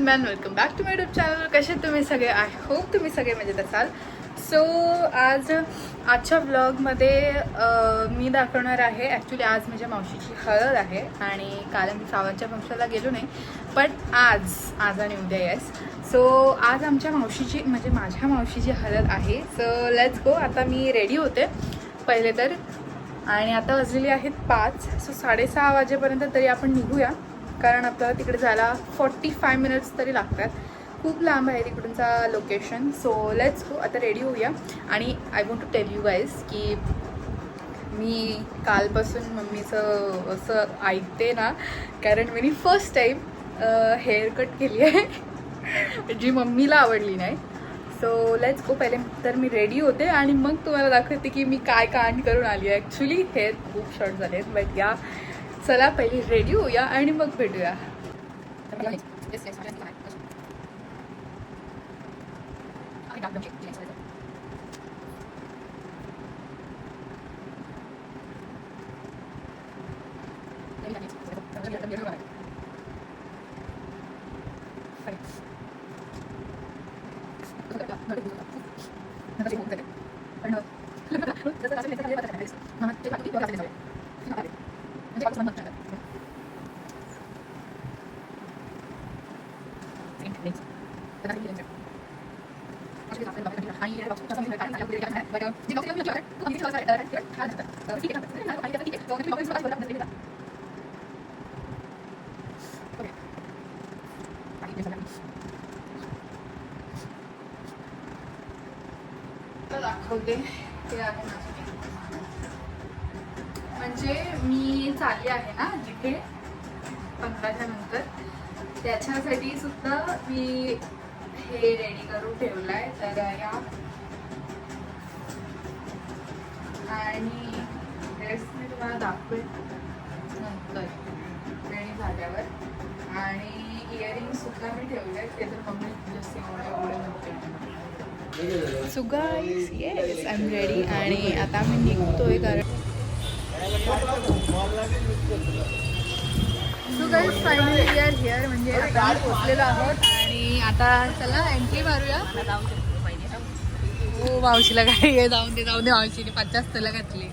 Man, welcome back to my YouTube channel. कसे तुम्ही सगळे? आय होप तुम्ही सगळे मजेत असाल. सो आजच्या व्लॉगमध्ये मी दाखवणार आहे. ॲक्च्युली आज माझ्या मावशीची हळद आहे आणि काल मी सावंतच्या फंक्शनला गेलो नाही, पण आज आणि उद्या येस. सो आज आमच्या मावशीची म्हणजे माझ्या मावशीची हळद आहे. So let's go. आता मी रेडी होते पहिले तर, आणि आता वाजलेली आहेत 5. सो 6:30 वाजेपर्यंत तरी आपण निघूया, कारण आपल्याला तिकडे जायला 45 मिनिट्स तरी लागतात. खूप लांब आहे तिकडूनचा लोकेशन. So let's go. आता रेडी होऊया. आणि I want to tell you guys की मी कालपासून मम्मीचं असं ऐकते ना, कारण मी फर्स्ट टाईम हेअर कट केली आहे जी मम्मीला आवडली नाही. So let's go. पहिले तर मी रेडी होते आणि मग तुम्हाला दाखवते की मी काय कांड करून आली आहे. ॲक्च्युली हेअर खूप शॉर्ट झाले आहेत, बट या चला पहिले रेडी होऊया आणि मग भेटूया. दाखवते ते आहे म्हणजे मी चालली आहे ना जिथे 15च्या नंतर, त्याच्यासाठी सुद्धा मी हे रेडी करून ठेवलंय. तर या आणि ड्रेस मी तुम्हाला दाखवेल नंतर रेडी झाल्यावर. आणि इयरिंग सुद्धा मी ठेवले, ते तर मम्मी जस्ट एवढे नव्हते. So guys yes I am ready आणि आता मी निघतोय. कारण so guys finally we are here, म्हणजे आता पोचलेलो आहोत आणि आता चला एंट्री मारूया. हो मावशीला गाडी आहे, जाऊन दे मावशीने 50 तुला घातली.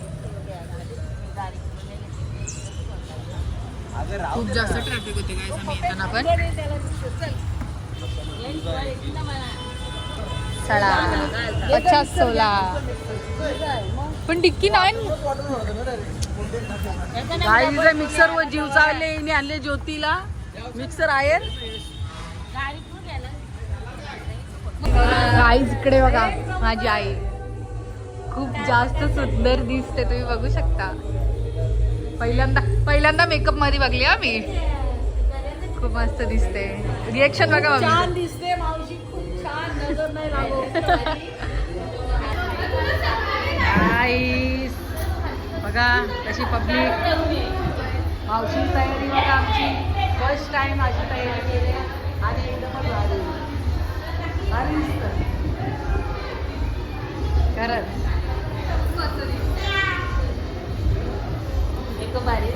खूप जास्त ट्रॅफिक होते गाईज आम्ही येताना, पण 50-16 पण डिक्की नाही. गाईचा मिक्सर व जीव चालले आणले ज्योतीला मिक्सर आहे. गाईज इकडे बघा, माझी आई खूप जास्त सुंदर दिसते, तुम्ही बघू शकता. पहिल्यांदा मेकअप मध्ये बघली हा मी. खूप मस्त दिसते. रिएक्शन बघा, छान दिसते मावशी, खूप छान. नजर नाही लागो. गाईस बघा कशी पब्लिक. मावशी तयारी बघा आमची. फर्स्ट टाइम अशी तयारी केली आणि एकदमच भारी खरंच. एक भारी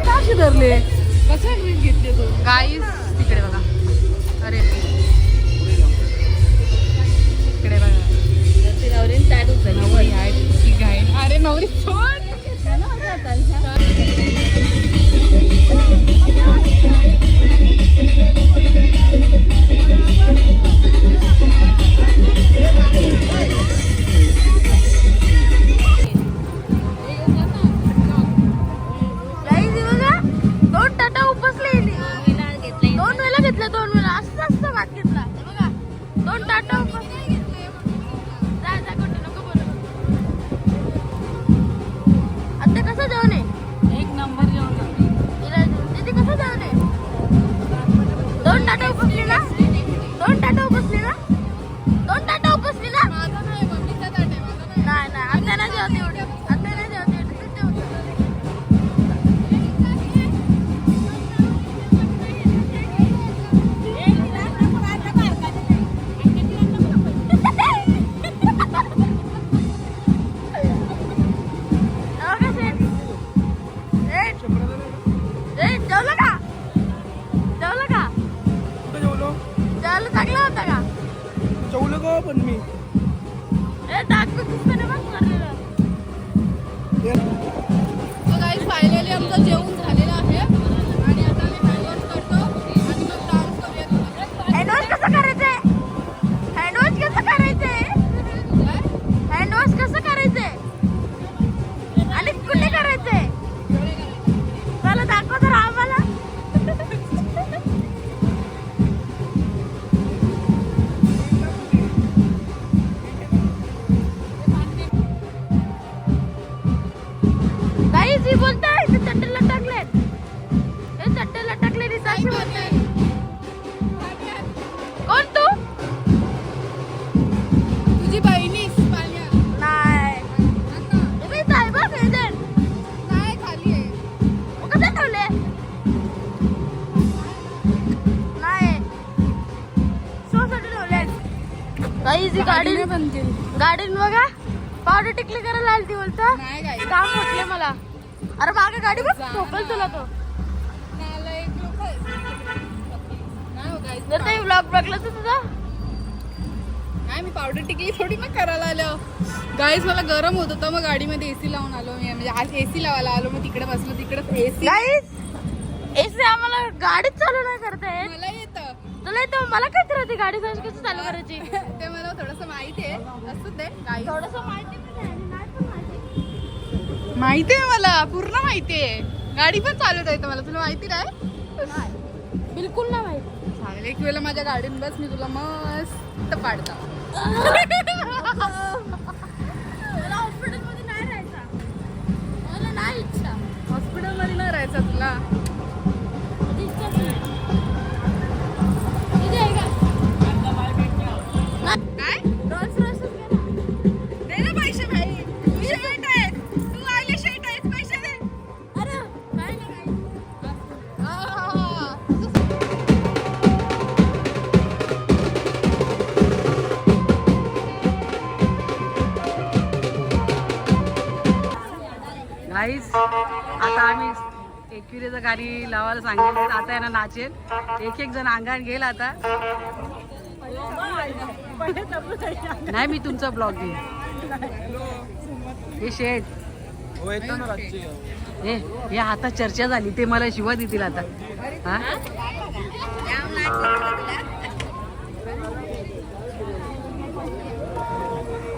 कशी धरले, कसे ड्रिंक घेतले तो गाईस. तिकडे बघा, अरे तिकडे बघा नवरी आहे की गाय. अरे नवरी सोड. दाखवा पण मी फायनली आमचं जेवण झालेलं आहे आणि आता आम्ही हँडवॉश करतो आणि मग डान्स करूया. हँडवॉश कसं करायचंय? हँडवॉश कसं करायचंय? हँडवॉश कसं करायचंय? आणि कुठे करायचंय? मला दाखव तर आम्हाला. काही जी बोलताय ते चट्टेला टाकलेत. हे चट्टेला टाकले रिसाशी बोलताय. कोण तू? तुझी बहिणीस पाल्या नाही. तुम्ही साहेबा प्रेझेंट नाही खाली आहे. मग कसं ठेवले? नाही. शोसाठी ठेवले. काही जी गाडी बंद केली गाडीन बघा पावडर टिकली करायला आली ती बोलता. नाही काय काम म्हटले मला. अरे मागे गाडी बघ ठोकल तुला तो. जर ते व्लॉग बघला तर तुझा नाही मी पावडर टिकली थोडी मग करायला आलो. गाईज मला गरम होत होतं मग गाडीमध्ये एसी लावून आलो मी. म्हणजे आज एसी लावायला आलो मग तिकडे बसलो तिकडे एसी. एसी आम्हाला गाडीच चालू नाही करता येत. मला येतं तुला येतं मला काय तर ती गाडी कशी चालू करायची ते मला थोडस माहिती आहे. असू दे गाईज थोडस माहिती पण आहे, नाही पण माहिती. माहिती आहे मला पूर्ण माहिती आहे. गाडी पण चालवता येतं मला. तुला माहिती नाही? बिलकुल नाही माहिती. चालेल एक वेळेला माझ्या गाडीत बस मी तुला मस्त पाडता. मला हॉस्पिटलमध्ये नाही राहायचा. मला नाही इच्छा. हॉस्पिटलमध्ये नाही राहायचं तुला. माझी इच्छाच नाही. किती आहे का? काय रोल्स रॉयसच घे ना. दे ना पैसे भाई. तू शेट आहे. तू आले शेट आहेस पैसे दे. अरे काय नाही काय. गाईस आता आम्ही एकविरेचं गाडी लावायला सांगितलं. आता यांना नाचेल. एक एक जण अंगात गेल आता. नाही मी तुमचा ब्लॉग घेईन. हे शेठ हे आता चर्चा झाली ते मला शिवा देतील आता. हा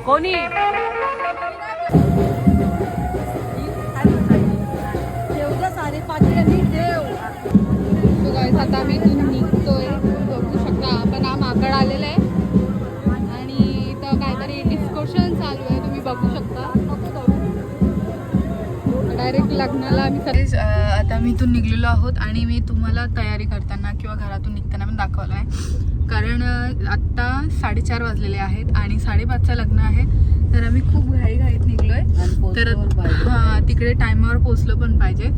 कोणी So guys, आता आम्ही इथून निघतोय. बघू शकता आपण हा माकड आलेला आहे आणि इथं काहीतरी डिस्कशन चालू आहे. तुम्ही बघू शकता. डायरेक्ट लग्नाला आम्ही आता मी इथून निघलेलो आहोत आणि मी तुम्हाला तयारी करताना किंवा घरातून निघताना पण दाखवलं आहे. कारण आत्ता 4:30 वाजलेले आहेत आणि 5:30चं लग्न आहे. तर आम्ही खूप घाईघाईत निघलोय. तर हां तिकडे टायमावर पोचलो पण पाहिजे.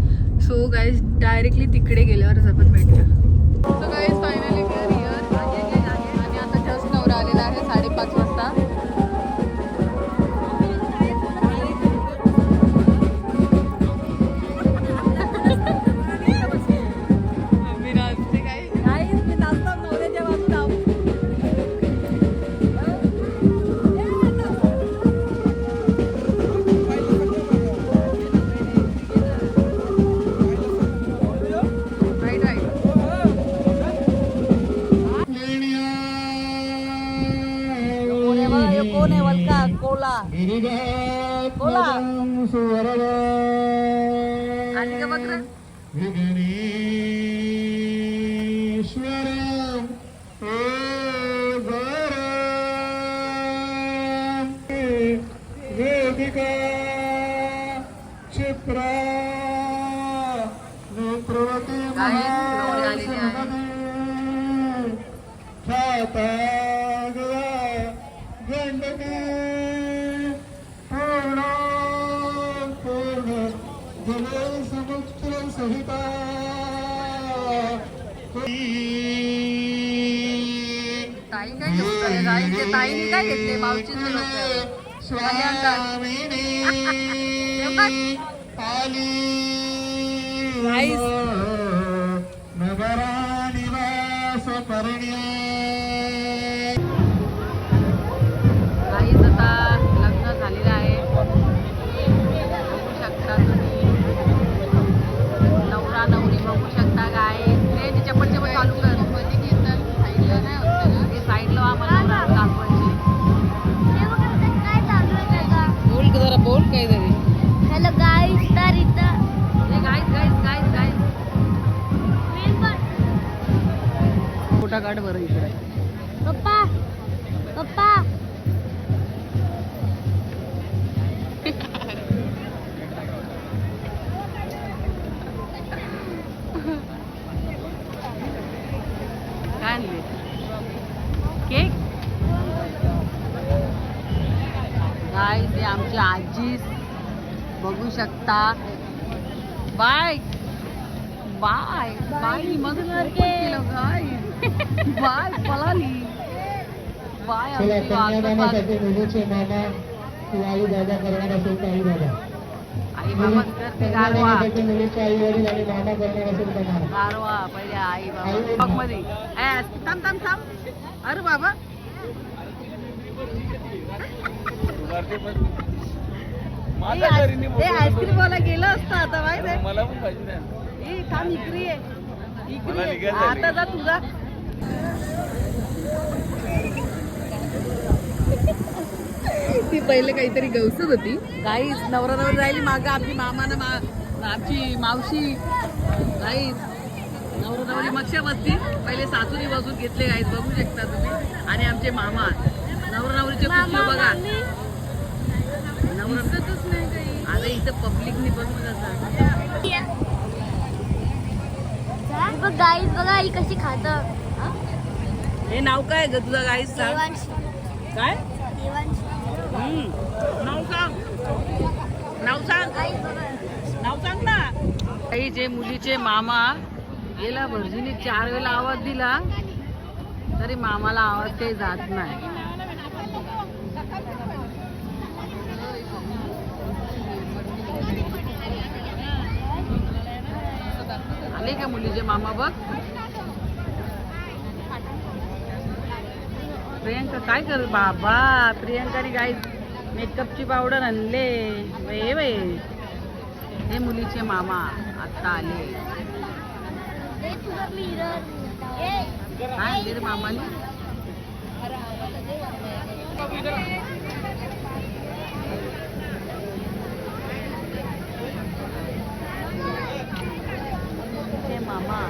सो गाईज डायरेक्टली तिकडे गेल्यावरच आपण भेटूया. So guys finally we are here आणि आता जस्ट नवरा आलेला आहे 5:30 वाजता. मी नाचते काय कोण आहे वल्का कोला कोला आणि का बघ रे. ताई काय घेतलं गाईचे ताईने काय घेतले मावशीचे फोटो काढ बरं इकडे. पप्पा पप्पा काय आणले केक. काय ते आमची आजी बघू शकता. बाय बाय बाय मग केलं काय बाय पळाली बाय चला आमची कन्यादानासाठी मुलीचे मामा किंवा आई दादा करणार असेल तर आई दादा. आई बाबा करते गारवा कन्यादानासाठी मुलीचे आई वडील आणि मामा करणार असेल तर मामा. गारवा पहिले आई बाबा बघ मध्ये थांब थांब थांब. अरे बाबा आईस्क्रीम वाला गेलं असतं आता माहिती मला पण पाहिजे. थांब इकडे ये. इकडे ये. आता जा तुझा. ती पहिले काहीतरी गवसत होती. गाईच नवरा नवरी राहिली मागं आमची मामानं आमची मावशी गाईच नवरा नवरी मक्षा बसती. पहिले सासूनी बसून घेतले गाईच बघू शकता तुम्ही. आणि आमचे मामा नवरा नवरीचे खुशी बघा. दिसतच नाही काही. आता इथं पब्लिकनी बघून जातात. बघ गाईस बघा ही कशी खात. हे नाव काय ग तुझं गाईच सांग. देवांशी काय देवांशी नाव सांग. नाव सांग. गाईस बघा नाव सांग ना. काही जे मुलीचे मामा गेला भर्जीने 4 वेळा आवाज दिला तरी मामाला आवाज काही जात नाही. आले का मुलीचे मामा बघ. प्रियंका काय कर बाबा. प्रियंकाने गाई मेकअपची पावडर आणले. वे वे हे मुलीचे मामा आता आले. काय आणले रे मामाने. हे मामा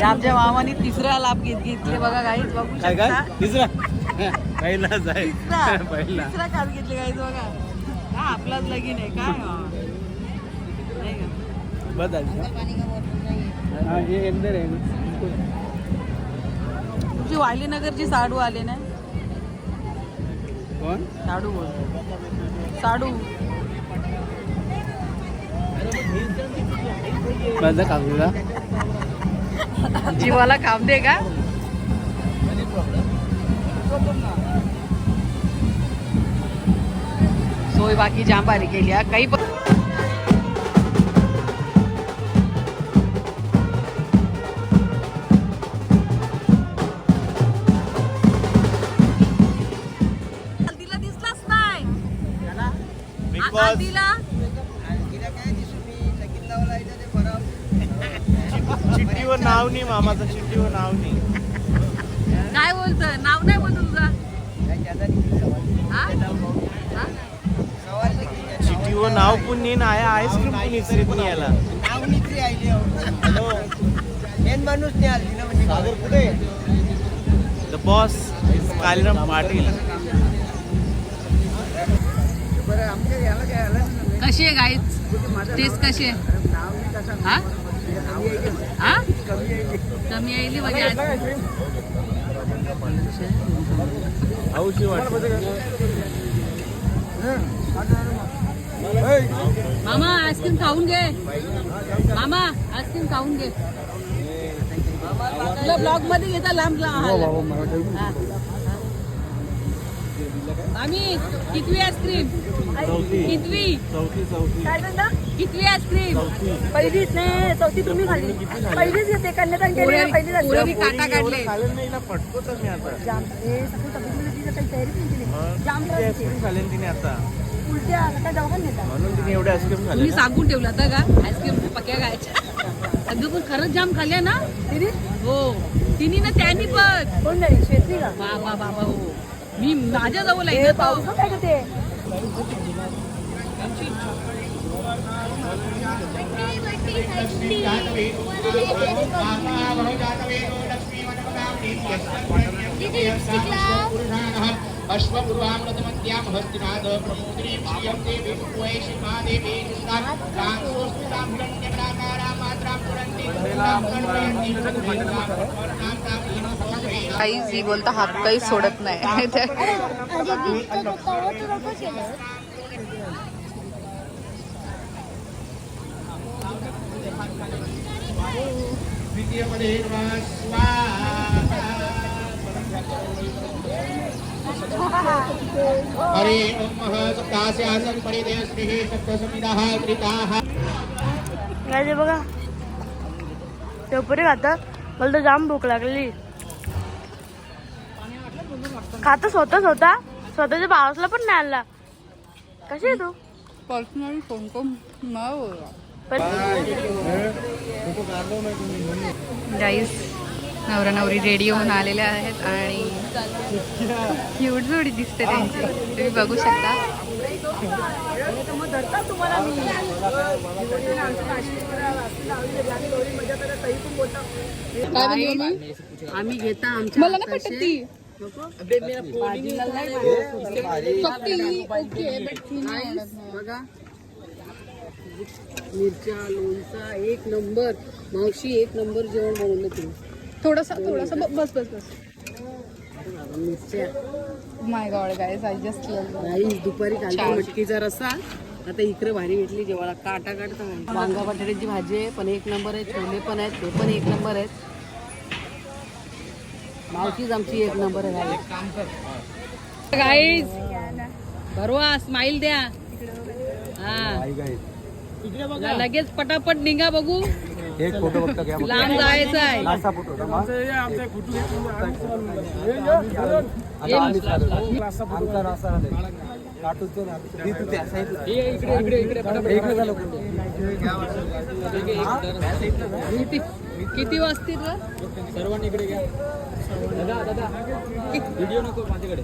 आमच्या मामाने तिसरा लाभ घेतले बघा गाईच बघू शकता. तिसरा पहिलाच आहे. पहिला तिसरा काल घेतले गाईच बघा. हा आपलाच लगीन आहे काय नाही का. बदल हे अंदर आहे. तुमची वालीनगरची साडू आले ना. कोण साडू बोल साडू. माझा काकूला जीवाला काम दे का. सोय बाकी जाम भारी केली हा. काही पण तिला दिसलाच नाही. आदिला चिठ्ठीवर नाव नाही मामाचं. चिठ्ठीवर नाव नाही. काय बोलतोय. नाव नाही बोलतो तुझा. हा? हा? चिठ्ठीवर नाव पण नाही ना. आईस्क्रीम पण विसरत नाही याला. The boss Kaliram Patil. कशी आहे गाईच टेस्ट कशी आहे. हा हा कमी यायली म्हणजे हौशी वाटत. मामा आईस्क्रीम खाऊन घे. मामा आईस्क्रीम खाऊन घे. तुला ब्लॉग मध्ये घेता लांब आम्ही कितवी आईस्क्रीम कितवी काय म्हणता कितवी आईस्क्रीम. पहिलीच नाही चौथी तुम्ही खाल्ली. पहिलीच घेते कन्यादान केली पहिली पोरं बी काटा काढले. फटको तर मी आता जाम हे सगळं तब्येतीची काही तयारी नाही केली. जाम त्रास होते. आईस्क्रीम खाल्ली तिने आता. उलट्या आता दवाखान्यात नेतात. म्हणून तिने एवढे आईस्क्रीम तुम्ही खाल्ले. सांगून ठेवलं होतं का आईस्क्रीम पक्या खायच्या. अगं पण खरंच जाम खाल्ल्या ना. तिने हो तिने ना त्यांनी पण कोण झाली श्वेती का बाबा बाबा हो मी माझ्या जवळ आहे पाऊस अश्वपूर्वामृतमत्यां हस्तिनाद प्रमोदिनी श्रियं देवी वैशिमा देवी कृष्णांसोस्तांगण्यकारा मात्रां पुरन्ति काहीच ही बोलता हात काही सोडत नाही द्वितीयपदे स्वाहा हरे ओम सप्तास्य आसन परिदेव श्री सप्तसमिदाः कृताः काय बघा ते पुरे खातं मला तर जाम भूक लागली खातं स्वतःच्या भावासला पण नाही आणला कशी आहे तू पर्सनली फोन करून गाईस नवरा नवरी रेडी होऊन आलेले आहेत आणि क्यूट जोडी दिसते त्यांची तुम्ही बघू शकता आम्ही घेता आमच्या मला ना पटत ती बघा मिरच्या लोणचा एक नंबर मावशी एक नंबर जेवण बनवलं तुम्ही थोडासा बस मिरच्या my god guys I just love rice दुपारी कांदा मटकीचा रस्सा आता इकडे भारी भेटली जेवायला काटा काढता वांगा बटाट्याची भाजी आहे पण एक नंबर आहे छोले पण आहेत ते पण एक नंबर आहेत मावशीच आमची एक नंबर आहे गाईज भरवा स्माइल द्या हा लगेच पटापट निघा बघू एक फोटो बघता घ्या लांब जायचं आहे किती वाजतील सर्वांनी इकडे घ्या दादा व्हिडिओ नको माझ्याकडे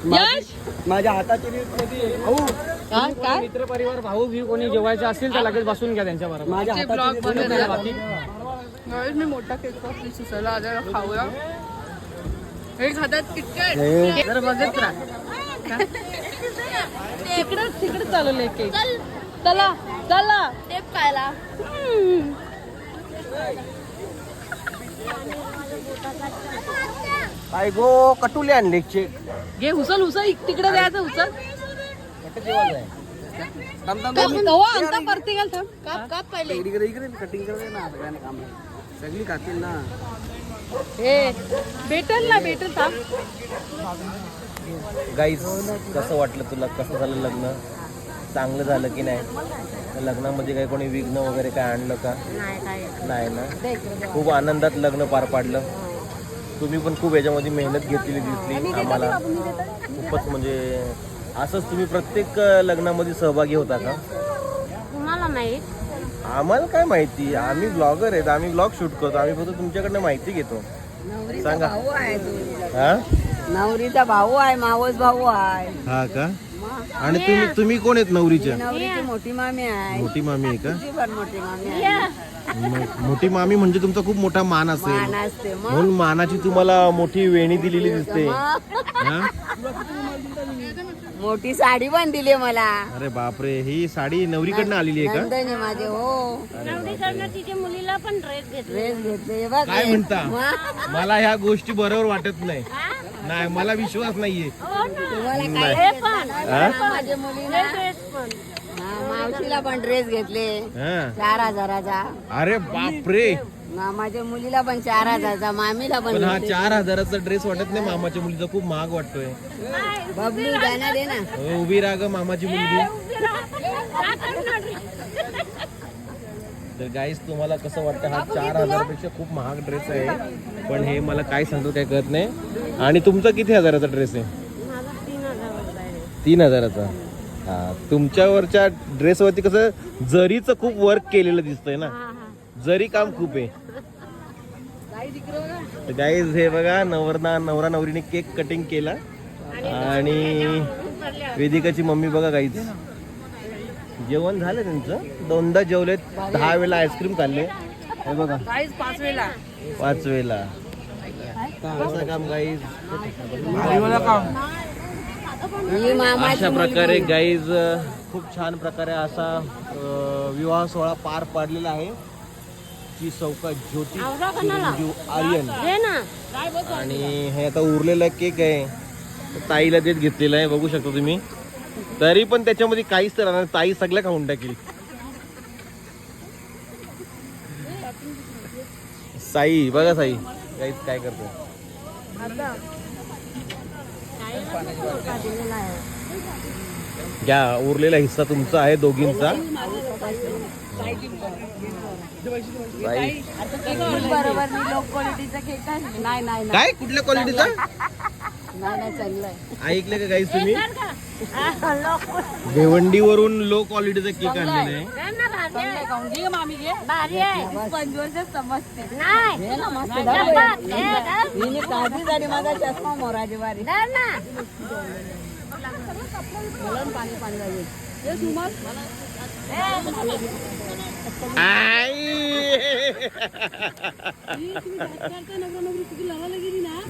यश माझ्या हाताची मित्र परिवार भाऊ भी कोणी जेवायचं असेल तर लगेच बसून घ्या त्यांच्या बरोबर माझ्या ब्लॉग हाताची गाईज मी मोठा केक कापली सुसायला आल्याला खाऊया हे खातात किटकॅट जरा बघत राहा तिकडे चालवलंय केक चला चला टेप खायला काय गो कटुले आणले घे उचल तिकडे द्यायचं उचल काप पहिले कटिंग कर ना काम सगळी खातील ना भेटेल थांब गाईस कसं वाटलं तुला कसं झालं लग्न चांगलं झालं की नाही लग्नामध्ये काही कोणी विघ्न वगैरे काय आणलं का नाही ना खूप आनंदात लग्न पार पाडलं तुम्ही पण खूप याच्यामध्ये मेहनत घेतलेली दिसली आम्हाला खूपच म्हणजे असंच तुम्ही प्रत्येक लग्नामध्ये सहभागी होता का तुम्हाला माहित आम्हाला काय माहिती आम्ही ब्लॉगर आहेत आम्ही ब्लॉग शूट करतो आम्ही फक्त तुमच्याकडनं माहिती घेतो सांगा हा नवरीचा भाऊ आहे मावस भाऊ आहे हा का आणि तुम्ही कोण आहेत नवरीच्या नवरीची मोठी मामी आहे मोठी मामी आहे का तुझी पण मोठी मामी आहे मोठी मामी म्हणजे तुमचा खूप मोठा मान असेल मान असते मग म्हणून मानाची तुम्हाला मोठी वेणी दिलेली दिसते हा? मोठी साडी पण दिली मला अरे बापरे ही साडी नवरीकडनं आलेली आहे का नंदने माझे हो नवरीकडनं तिच्या मुलीला पण ड्रेस घेतले ड्रेस घेतले बघ काय म्हणता मला ह्या गोष्टी बरोबर वाटत नाही नाही मला विश्वास नाहीये तुम्हाला नाही. काय हा? माझ्या मुलीला मावशीला पण ड्रेस घेतले हा. 4,000चा अरे बापरे माझ्या मुलीला पण 4,000चा मामीला पण हा 4,000चा ड्रेस वाटत नाही मामाच्या मुलीचा खूप महाग वाटतोय बबलू जाणार दे ना हो, उभी राग मामाची मुलगी तर गाईस तुम्हाला कसं वाटतं हा 4,000 पेक्षा खूप महाग ड्रेस आहे पण हे मला काय सांगतो काय कळत नाही आणि तुमचा किती हजाराचा ड्रेस आहे 3,000चा हा तुमच्यावरच्या ड्रेसवरती कसं जरीचं खूप वर्क केलेलं दिसतंय ना जरी काम खूप आहे तर गाईज हे बघा नवरा नवरीने केक कटिंग केला आणि वेदिकाची मम्मी बघा गाईज जेवण झालं त्यांचं 2दा जेवलेत 10 वेळेला आईस्क्रीम खाल्ले हे बघा 5 वेळा 5 वेळेला कसं काम गाईज अशा प्रकारे गाईज खूप छान प्रकारे असा विवाह सोहळा पार पाडलेला आहे ची चौकात ज्योती चिरंजीव आर्यन आणि हे आता उरलेला केक आहे ताईला देत घेतलेला आहे बघू शकता तुम्ही तरी पण त्याच्यामध्ये काहीच तर राहणार ताई सगळ्या खाऊन टाकेल साई बघा साई काहीच काय करतो घ्या उरलेला हिस्सा तुमचा आहे दोघींचा बरोबर लो क्वालिटीचा केक नाही काय कुठल्या क्वालिटीचा चाललंय ऐकलं का काही तुम्ही भिवंडीवरून लो क्वालिटीचा केक आणलेला आहे मामी घे पंचवर्ष समजते साधी झाली माझा चष्मा मोराची बारी पाणी पाणी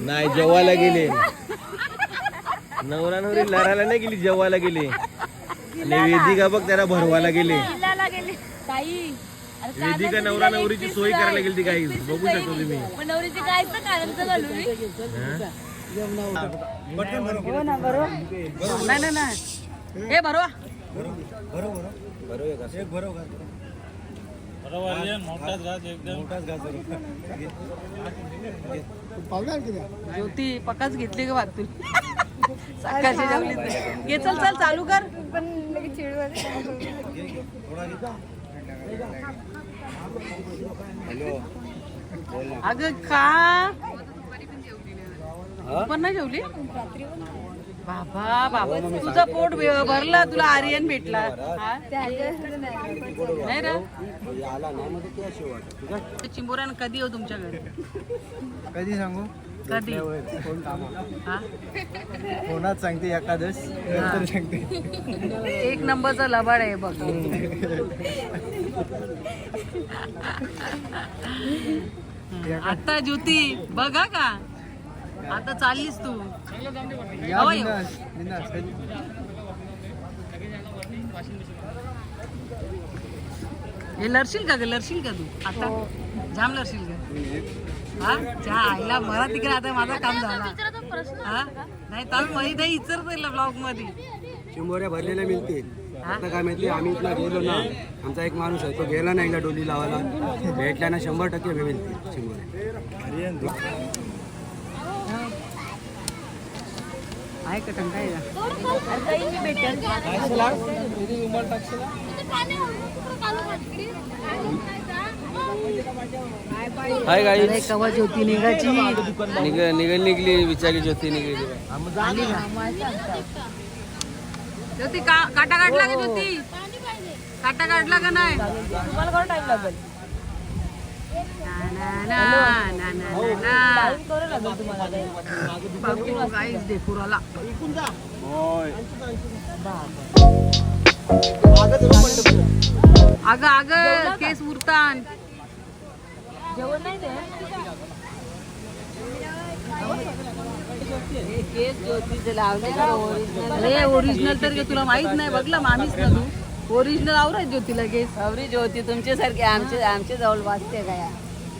नाही जेवायला गेले नवरा नवरी लढायला नाही गेली जेवायला गेले आणि वेदिका बघ त्याला भरवायला गेले वेदिका नवरा नवरीची सोय करायला गेली ती काही बघू शकतो तुम्ही नवरीची काय नाही हे बरोबर ज्योती पकाच घेतली का तू सकाळची जेवली घे चल चल चालू कर पण लगेच अगं का पण नाही जेवली बाबा बाबा तुझं पोट भरला तुला आर्यन भेटला नाही रे चिंबोऱ्यान कधी येऊ तुमच्याकडे कधी सांगू कधी कोणाच सांगते एकादश नंतर सांगते 1 नंबरचा लबाड आहे बघ आता ज्योती बघा का आता चाललीस तू हे लरशील का ग लरशील का तू आता जाम लरशील का हा चहा आईला मला तिकडे आता माझा काम झाला हा नाही तर माहिती आहे इचरत ब्लॉग मध्ये चिंबोऱ्या भरलेल्या मिळतील आता काय माहिती आम्ही इथला गेलो ना आमचा एक माणूस आहे तो गेला नाही डोली लावायला भेटल्या ना 100% मिळतील चिंबोऱ्या आहे का टंकाय हाय गाई कवा ज्योती निघायची निघली विचारली ज्योती निघली ज्योती काटा काढला का ज्योती काटा काढला का नाही तुम्हाला कोण टाइम लागेल अगं अगं केस उरतान जेवण नाही ते ओरिजिनल तर तुला माहित नाही बघला मामीच ना तू ओरिजिनल आवराय ज्योतीला केस अवरी ज्योती तुमच्यासारखी आमच्या जवळ वाचते काय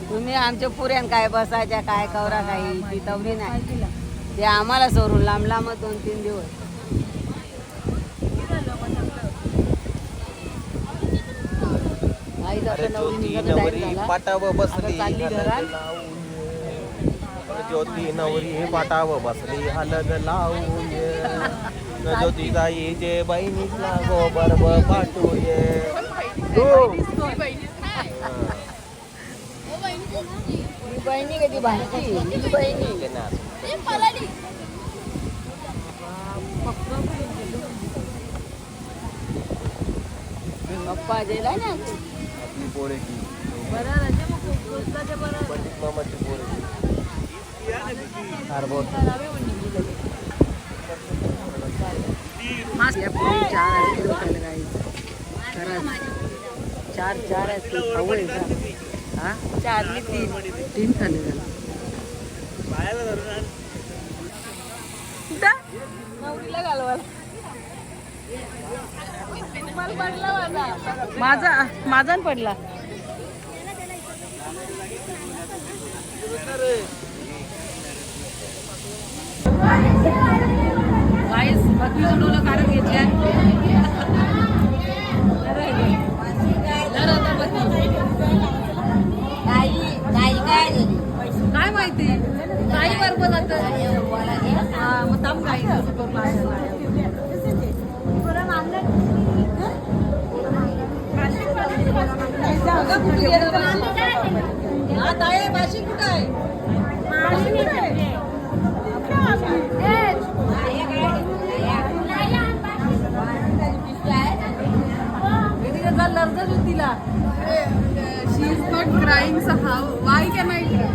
तुम्ही आमच्या पुऱ्यान काय बसायच्या काय कवरा काही ती तवरी नाही ते आम्हाला सोडून लांब लांब 2-3 दिवस पाटाव बसली ज्योती नवरी पाटाव बसली हलद लावून ज्योती गाईचे बहिणीला गोबर पाठवूये बहिणी कधी भांडती बहिणी पप्पा जेला ना आपली पोळ्याची पंडित मामाची पोर हार्बोर या पोरी 4 आईस्क्रीम खायला guys. खरंच 4 आईस्क्रीम खाऊ आहे का? हा 4 मी 3 खाल्ले झालं. नवरीला घालवाल माझा पडला. गाईस बकरी सोडवलं कारण घेतल्या काय माहिती काही बरोबर जातं मग थांब गाई भाषी कुठं आहे तिला she is not crying somehow. Why can I cry?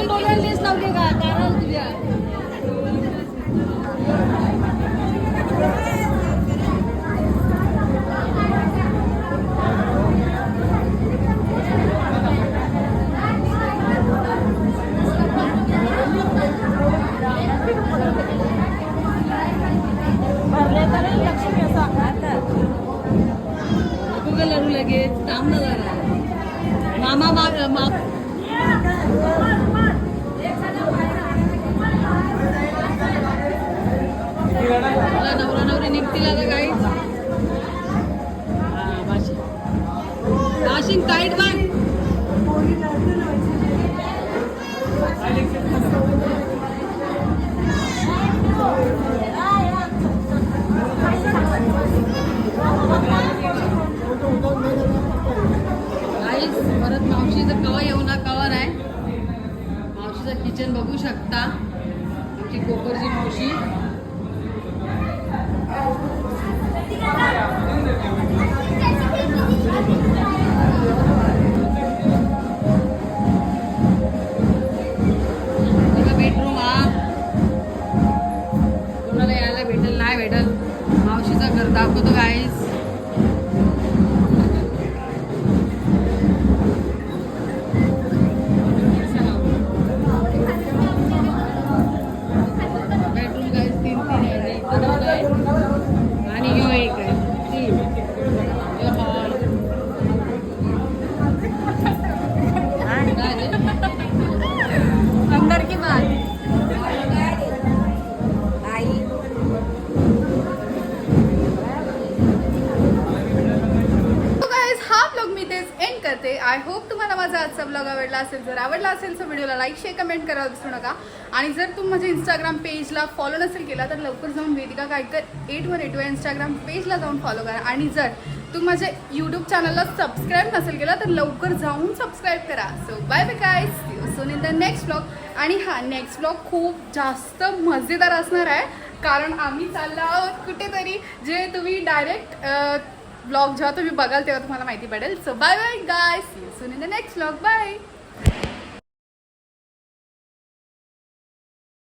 बोलायला लावले का कारण तुझ्या लढू लगेच थांब ना जरा मामा माग नवरा नवरी निघतील आता काही वाशिंग टाईट बांध परत मावशीचं कवा येऊ ना कवर आहे मावशीचं किचन बघू शकता आमची कोपरची मावशी बेडरूम हा कोणाला यायला भेटेल नाही भेटेल मावशीचा घर दाखवतो गाईस आणि ह्यो एक आहे अंदर की बात करते. आय होप तुम्हाला माझा आजचा ब्लॉग आवडला असेल. जर आवडला असेल तर व्हिडिओला लाईक शेअर कमेंट करायला विसरू नका. आणि जर तुम्ही माझ्या इंस्टाग्राम पेजला फॉलो नसेल केला तर लवकर जाऊन वेदिका कायकर 8182 या इंस्टाग्राम पेजला जाऊन फॉलो करा. आणि जर तुम्ही माझ्या यूट्यूब चॅनलला सबस्क्राईब नसेल केला तर लवकर जाऊन सबस्क्राईब करा. So bye bye guys, see you soon in the next blog. आणि हा नेक्स्ट ब्लॉग खूप जास्त मजेदार असणार आहे कारण आम्ही चाललो आहोत कुठेतरी जे तुम्ही डायरेक्ट ब्लॉग जेव्हा तुम्ही बघाल तेव्हा तुम्हाला माहिती पडेल. So bye bye guys, see you soon in the next blog. Bye.